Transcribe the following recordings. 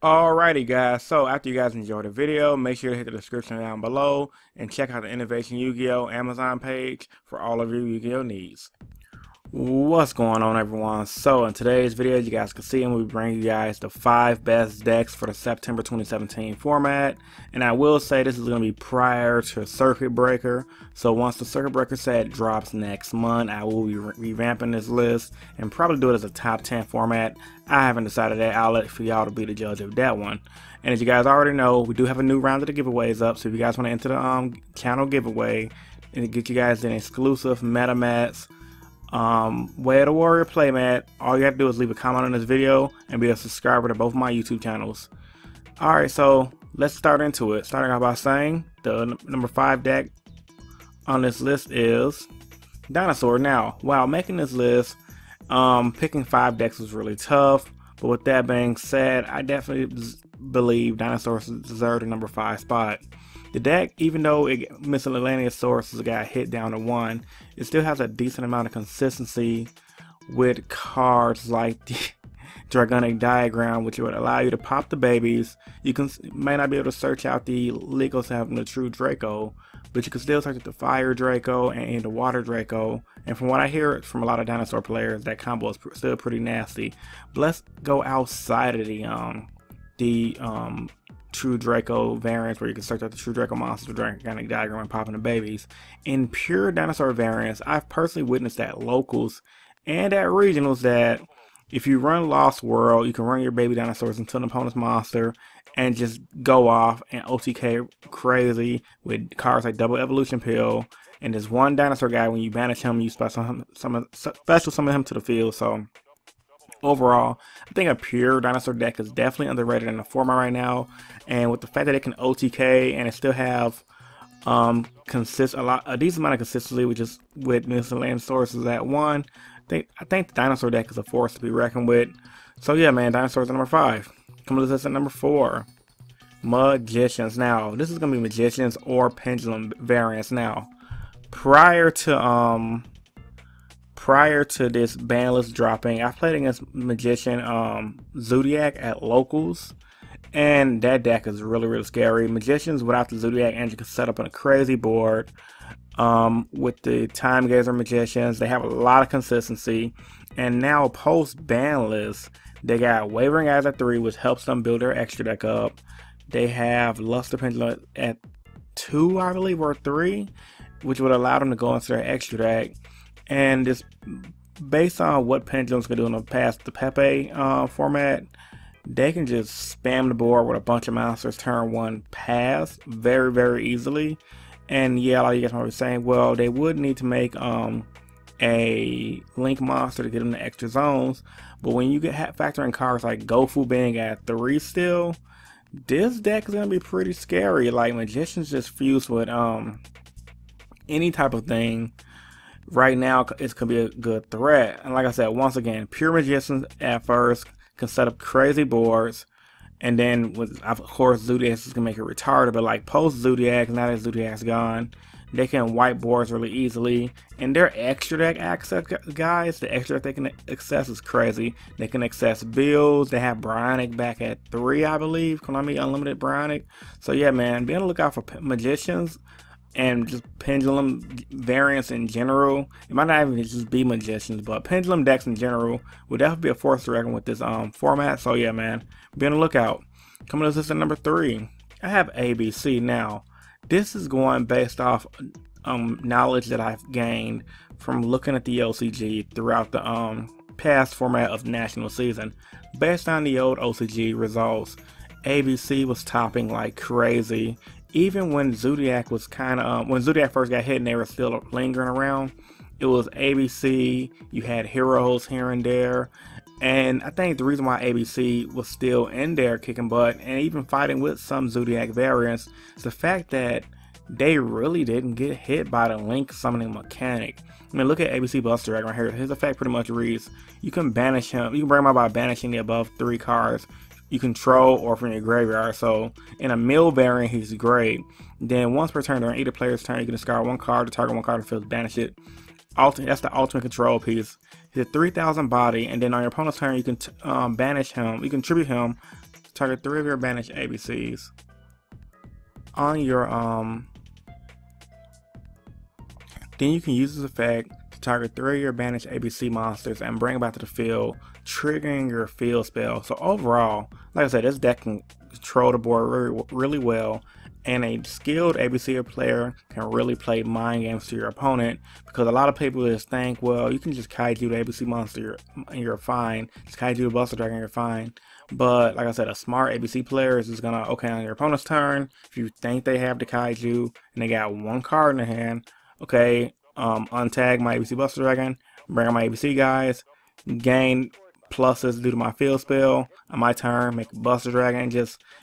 Alrighty guys, so after you guys enjoyed the video, make sure to hit the description down below and check out the Innovation Yu-Gi-Oh! Amazon page for all of your Yu-Gi-Oh! needs. What's going on, everyone? So in today's video, you guys can see, we bring you guys the 5 best decks for the September 2017 format. And I will say this is going to be prior to Circuit Breaker. So once the Circuit Breaker set drops next month, I will be revamping this list and probably do it as a top 10 format. I haven't decided that. I'll let for y'all to be the judge of that one. And as you guys already know, we do have a new round of the giveaways up. So if you guys want to enter the channel giveaway and get you guys an exclusive MetaMats Way of the Warrior playmat, all you have to do is leave a comment on this video and be a subscriber to both my YouTube channels. Alright, so let's start into it. Starting off by saying the number 5 deck on this list is Dinosaur. Now, while making this list, picking 5 decks was really tough, but with that being said, I definitely believe Dinosaur deserved the number 5 spot. The deck, even though Miscellaneous Sources got hit down to 1, it still has a decent amount of consistency with cards like the Dragonic Diagram, which would allow you to pop the babies. You may not be able to search out the Legos having the true Draco, but you can still search out the Fire Draco and the Water Draco. And from what I hear from a lot of Dinosaur players, that combo is still pretty nasty. But let's go outside of the True Draco variants, where you can search out the True Draco monsters with Dragonic Diagram and popping the babies. In pure Dinosaur variants, I've personally witnessed at locals and at regionals that if you run Lost World, you can run your baby dinosaurs into an opponent's monster and just go off and OTK crazy with cards like Double Evolution Pill. And there's one dinosaur guy, when you banish him, you special summon him to the field. So overall, I think a pure Dinosaur deck is definitely underrated in the format right now, and with the fact that it can OTK and it still have a decent amount of consistency, which is with Miscellaneous Sources at 1, I think the Dinosaur deck is a force to be reckoned with. So yeah, man, Dinosaur's at number 5. Coming to this at number 4, Magicians. Now, this is gonna be Magicians or Pendulum variants. Now, prior to this ban list dropping, I played against Magician Zodiac at locals, and that deck is really scary. Magicians without the Zodiac engine can set up on a crazy board. With the Time Gazer Magicians, they have a lot of consistency, and now post ban list, they got Wavering Eyes at 3, which helps them build their extra deck up. They have Luster Pendulum at 2, I believe, or 3, which would allow them to go into their extra deck. And just based on what Pendulums can do in the past, the Pepe format, they can just spam the board with a bunch of monsters turn 1 pass very easily. And yeah, a lot of you guys might be saying, well, they would need to make a Link monster to get them the extra zones. But when you factor in cards like Gofu being at 3 still, this deck is going to be pretty scary. Like, Magicians just fuse with any type of thing. Right now, it's going to be a good threat. And like I said, once again, pure Magicians at first can set up crazy boards. And then, with, of course, Zodiac is going to make it retarded. But like post Zodiac, now that Zodiac's gone, they can wipe boards really easily. And their extra deck access, guys, the extra deck they can access is crazy. They can access builds. They have Bionic back at 3, I believe. Konami Unlimited Bionic. So yeah, man, be on the lookout for Magicians and just Pendulum variants in general. It might not even just be Magicians, but Pendulum decks in general would definitely be a force to reckon with this format. So yeah, man, be on the lookout. Coming to this at number 3, I have ABC. Now, this is going based off knowledge that I've gained from looking at the OCG throughout the past format of National Season. Based on the old OCG results, ABC was topping like crazy. Even when Zodiac was when Zodiac first got hit and they were still lingering around, it was ABC. You had heroes here and there. And I think the reason why ABC was still in there kicking butt and even fighting with some Zodiac variants is the fact that they really didn't get hit by the Link summoning mechanic. I mean, look at ABC Buster right here. His effect pretty much reads, you can banish him, you can bring him out by banishing the above 3 cards you control or from your graveyard. So in a mill variant, he's great. Then once per turn during either player's turn, you can discard 1 card to target 1 card and field, banish it. That's the ultimate control piece. He's a 3,000 body, and then on your opponent's turn, you can banish him. You can tribute him target 3 of your banished ABCs. On your then you can use this effect to target 3 of your banished ABC monsters and bring them back to the field, triggering your field spell. So overall, like I said, this deck can control the board really well, and a skilled ABC player can really play mind games to your opponent, because a lot of people just think, well, you can just kaiju the ABC monster and you're fine, just kaiju the Buster Dragon, you're fine. But like I said, a smart ABC player is just gonna, okay, on your opponent's turn, if you think they have the kaiju and they got 1 card in their hand, okay, untag my ABC Buster Dragon, bring out my ABC guys, gain pluses due to my field spell on my turn, make a Buster Dragon,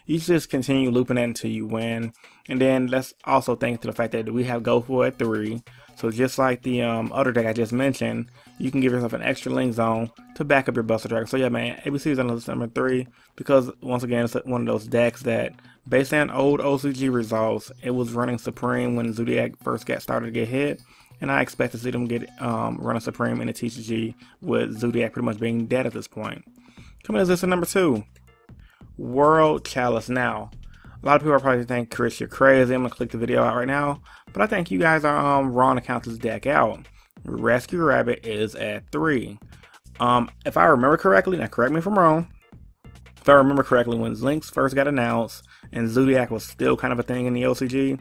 you just continue looping that until you win. And then let's also think to the fact that we have Go For at 3, so just like the other deck I just mentioned, you can give yourself an extra link zone to back up your Buster Dragon. So yeah, man, ABC is on list number 3 because once again it's one of those decks that, based on old OCG results, it was running Supreme when Zodiac first started to get hit, and I expect to see them get running Supreme in the TCG with Zodiac pretty much being dead at this point. Coming as this at number 2, World Chalice. Now, a lot of people are probably thinking, Chris, you're crazy. I'm gonna click the video out right now, but I think you guys are wrong to count this deck out. Rescue Rabbit is at 3. If I remember correctly, now correct me if I'm wrong, if I remember correctly, when Lynx first got announced and Zodiac was still kind of a thing in the OCG,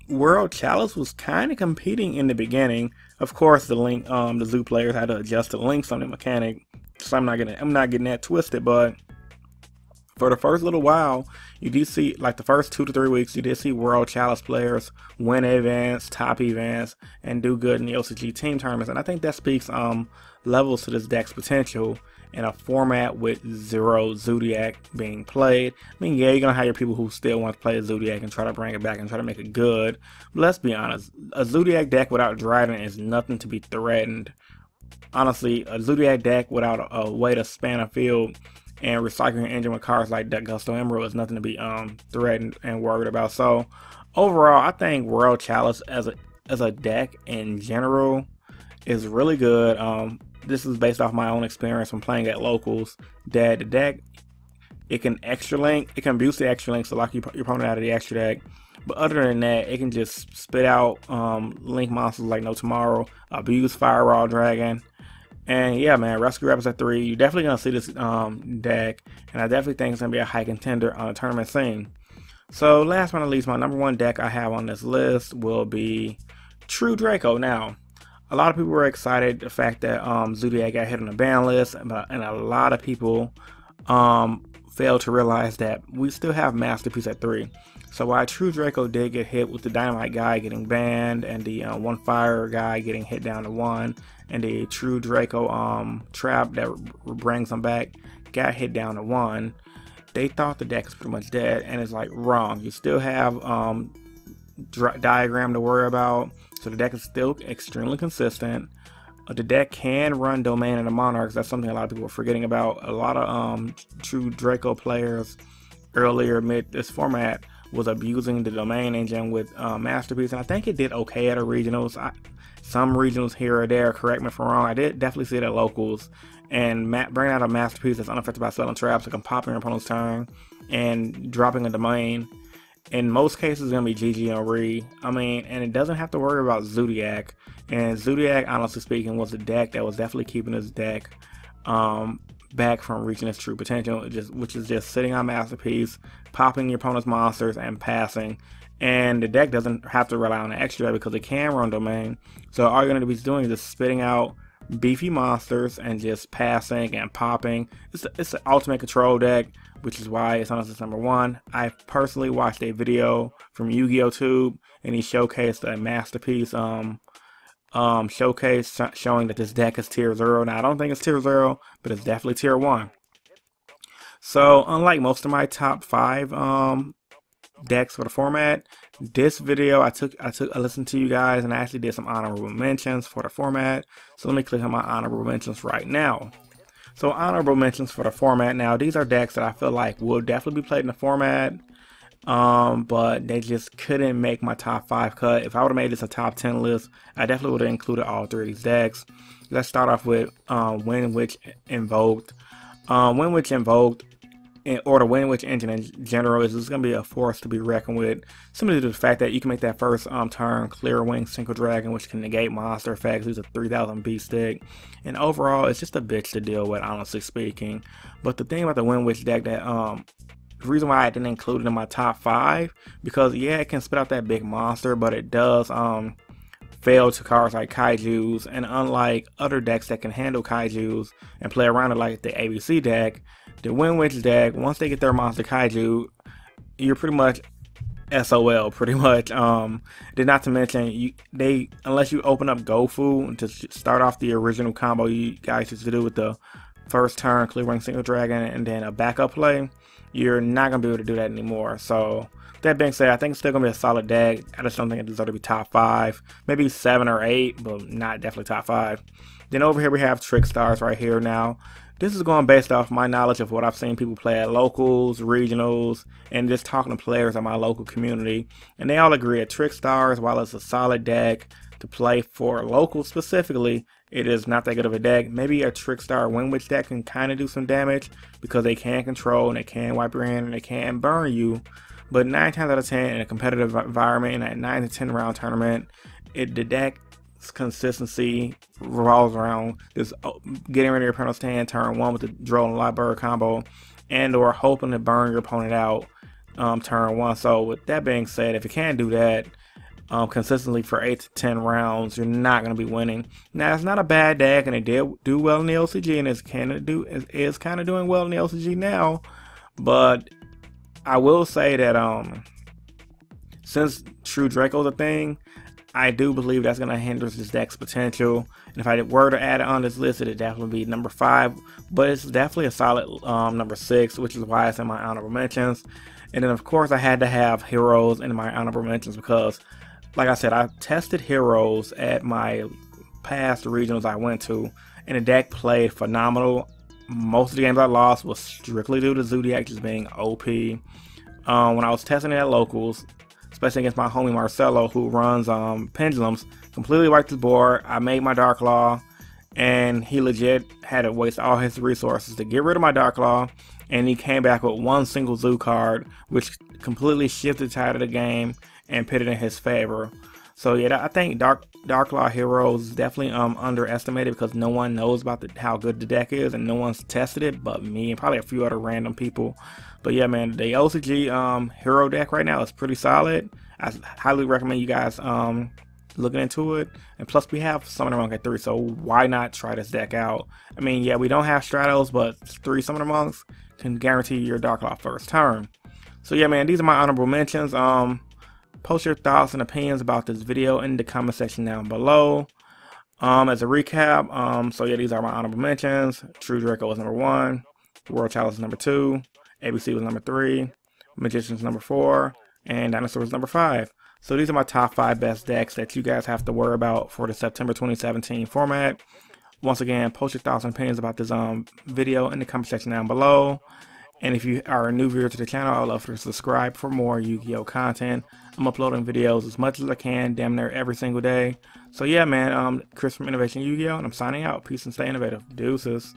World Chalice was kind of competing in the beginning. Of course, the Zoo players had to adjust the links on the mechanic, so I'm not getting that twisted. But for the first little while, you did see, like the first 2 to 3 weeks, you did see World Chalice players win events, top events, and do good in the OCG team tournaments. And I think that speaks levels to this deck's potential in a format with 0 Zodiac being played. I mean, yeah, you're gonna have your people who still want to play a Zodiac and try to bring it back and try to make it good. But let's be honest, a Zodiac deck without Dryden is nothing to be threatened. Honestly, a Zodiac deck without a way to span a field and recycling your engine with cards like Gusto Emerald is nothing to be threatened and worried about. So overall, I think World Chalice as a deck in general is really good. This is based off my own experience from playing at locals. That the deck, it can extra link, it can boost the extra link, so lock your opponent out of the extra deck. But other than that, it can just spit out link monsters like no tomorrow, abuse Fire Raw Dragon. And yeah, man, Rescue Rabbit's at 3. You're definitely gonna see this deck, and I definitely think it's gonna be a high contender on the tournament scene. So last but not least, my number 1 deck I have on this list will be True Draco. Now, a lot of people were excited the fact that Zodiac got hit on the ban list, and a lot of people failed to realize that we still have Masterpiece at 3. So while True Draco did get hit with the Dynamite guy getting banned, and the One Fire guy getting hit down to 1, and the True Draco trap that brings him back got hit down to 1, they thought the deck is pretty much dead, and it's like wrong. You still have diagram to worry about, so the deck is still extremely consistent. The deck can run Domain and the Monarchs. That's something a lot of people are forgetting about. A lot of True Draco players earlier mid this format was abusing the Domain engine with Masterpiece, and I think it did okay at the regionals. Some regionals here or there, correct me if I'm wrong. I did definitely see it at locals, and bringing out a Masterpiece that's unaffected by selling traps, it can pop in your opponent's turn, and dropping a Domain in most cases is going to be GG and Re. I mean, and it doesn't have to worry about Zodiac. And Zodiac, honestly speaking, was a deck that was definitely keeping this deck back from reaching its true potential, which is just sitting on Masterpiece, popping your opponent's monsters, and passing. And the deck doesn't have to rely on an extra because it can run Domain. So all you're going to be doing is just spitting out beefy monsters and just passing and popping. It's an ultimate control deck, which is why it's on list number 1. I personally watched a video from Yu-Gi-Oh! Tube, and he showcased a Masterpiece showcase showing that this deck is tier 0. Now, I don't think it's tier 0, but it's definitely tier 1. So unlike most of my top 5 decks for the format, this video I listened to you guys, and I actually did some honorable mentions for the format. So let me click on my honorable mentions right now. So honorable mentions for the format. Now, these are decks that I feel like will definitely be played in the format, but they just couldn't make my top 5 cut. If I would have made this a top 10 list, I definitely would have included all 3 of these decks. Let's start off with Wind Witch Invoked. Wind Witch Invoked or the Wind Witch engine in general is just going to be a force to be reckoned with. Simply due to the fact that you can make that first turn Clear Wing Synchro Dragon, which can negate monster effects, use a 3000 B stick, and overall it's just a bitch to deal with, honestly speaking. But the thing about the Wind Witch deck that the reason why I didn't include it in my top 5, because yeah, it can spit out that big monster, but it does fail to cards like Kaijus, and unlike other decks that can handle Kaijus and play around it like the ABC deck, the Wind Witch deck, once they get their monster Kaiju, you're pretty much SOL, pretty much. Did not to mention, unless you open up Gofu to start off the original combo you guys used to do with the first turn Clear Wing Single Dragon and then a backup play, you're not going to be able to do that anymore. So that being said, I think it's still going to be a solid deck. I just don't think it deserves to be top 5. Maybe 7 or 8, but not definitely top 5. Then over here we have Trick Stars right here now. This is going based off my knowledge of what I've seen people play at locals, regionals, and just talking to players in my local community. And they all agree that Trick Stars, while it's a solid deck to play for locals specifically, it is not that good of a deck. Maybe a Trick Star Wind Witch deck can kind of do some damage because they can control and they can wipe your hand and they can burn you. But 9 times out of 10 in a competitive environment, in that 9 to 10 round tournament, the deck's consistency revolves around just getting rid of your opponent's hand turn 1 with the Drone and Lightbird combo, and or hoping to burn your opponent out turn 1. So with that being said, if you can't do that consistently for 8 to 10 rounds, you're not going to be winning. Now, it's not a bad deck, and it did do well in the LCG, and is kind of doing well in the LCG now. But I will say that since True Draco's a thing, I do believe that's going to hinder this deck's potential. And if I were to add it on this list, it'd definitely be number 5. But it's definitely a solid number 6, which is why it's in my honorable mentions. And then, of course, I had to have Heroes in my honorable mentions because, like I said, I tested Heroes at my past regionals I went to, and the deck played phenomenal. Most of the games I lost was strictly due to Zodiac just being OP. When I was testing it at locals, especially against my homie Marcelo, who runs Pendulums, completely wiped the board. I made my Dark Claw, and he legit had to waste all his resources to get rid of my Dark Claw, and he came back with one single Zoo card, which completely shifted the tide of the game and put it in his favor. So yeah, I think Dark Claw Heroes is definitely underestimated because no one knows about how good the deck is, and no one's tested it but me and probably a few other random people. But yeah, man, the OCG hero deck right now is pretty solid. I highly recommend you guys looking into it. And plus, we have Summoner Monk at 3, so why not try this deck out? I mean, yeah, we don't have Stratos, but 3 Summoner Monks can guarantee your Dark Claw first turn. So yeah, man, these are my honorable mentions. Post your thoughts and opinions about this video in the comment section down below. As a recap, so yeah, these are my honorable mentions. True Draco was number 1, World Chalice was number 2, ABC was number 3, Magician's number 4, and Dinosaur was number 5. So these are my top 5 best decks that you guys have to worry about for the September 2017 format. Once again, post your thoughts and opinions about this video in the comment section down below. And if you are a new viewer to the channel, I'd love for you to subscribe for more Yu-Gi-Oh content. I'm uploading videos as much as I can, damn near every single day. So yeah, man, Chris from Innovation Yu-Gi-Oh, and I'm signing out. Peace and stay innovative. Deuces.